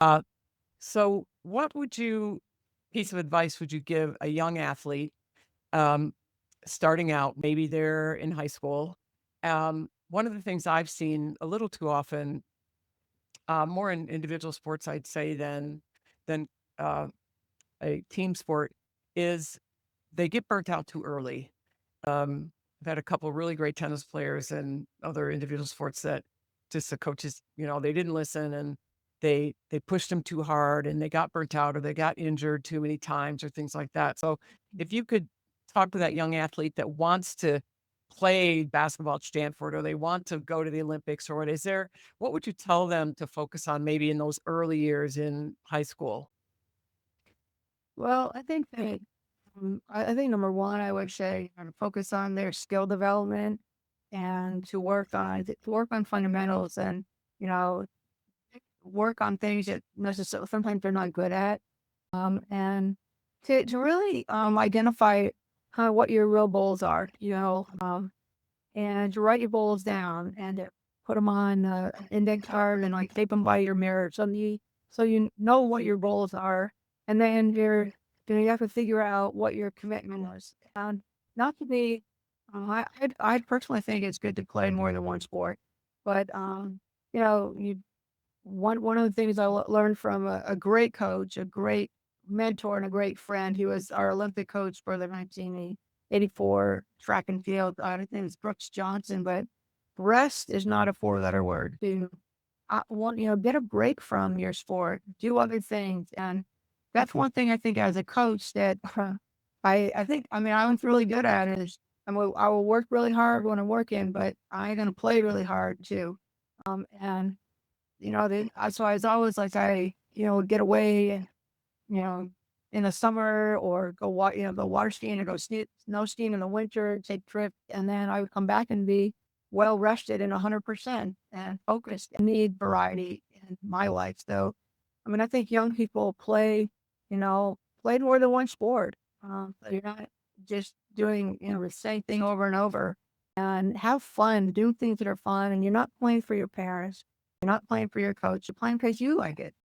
Uh, so what piece of advice would you give a young athlete, um, starting out? Maybe they're in high school. One of the things I've seen a little too often, more in individual sports, I'd say, than uh, a team sport, is they get burnt out too early. I've had a couple really great tennis players and other individual sports that just the coaches, they didn't listen, and they pushed them too hard and they got burnt out or they got injured too many times or things like that. So if you could talk to that young athlete that wants to play basketball at Stanford, or they want to go to the Olympics, or what would you tell them to focus on maybe in those early years in high school? Well, I think that I think number one, I would say focus on their skill development and to work on fundamentals and you know work on things that necessarily sometimes they're not good at, and to really identify what your real goals are, and to write your goals down and to put them on an index card and like tape them by your mirror so you know what your goals are, and then you have to figure out what your commitment is. And not to be, I personally think it's good to play more than one sport, but you one of the things I learned from a great coach, a great mentor, and a great friend. He was our Olympic coach for the 1984 track and field. I think it was Brooks Johnson, but rest is not a four-letter word. Get a break from your sport, do other things, and that's one thing I think as a coach that I think I mean I was really good at it. Is I will work really hard when I'm working, but I'm gonna play really hard too. And so I was always like, would get away and, you know, in the summer or go water skiing or go snow skiing in the winter, take trips. And then I would come back and be well rested and 100% and focused and need variety in my life. So, I mean, I think young people play more than one sport. So you're not just doing, the same thing over and over and have fun, do things that are fun. And you're not playing for your parents. You're not playing for your coach. You're playing because you like it.